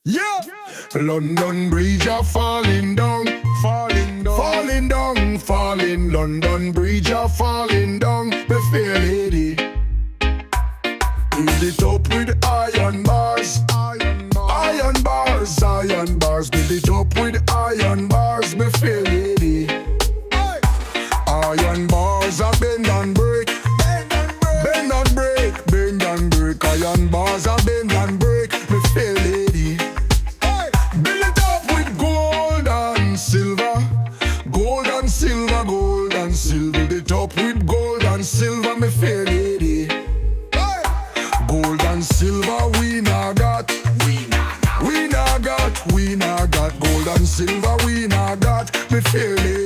Yeah. London Bridge are falling down, falling down, falling down, falling. London Bridge are falling down. The fair lady, build it up with iron bars, iron bars, iron bars. Build it up with iron bars, my fair lady. Iron bars are bend and break, bend and break, bend and break. Iron bars are bend and break, my fair lady. Build it up with gold and silver, gold and silver, gold and silver. Build it up with gold and silver, my fair lady. Gold and silver we nah got, we nah got gold and silver we nah got, my fair lady.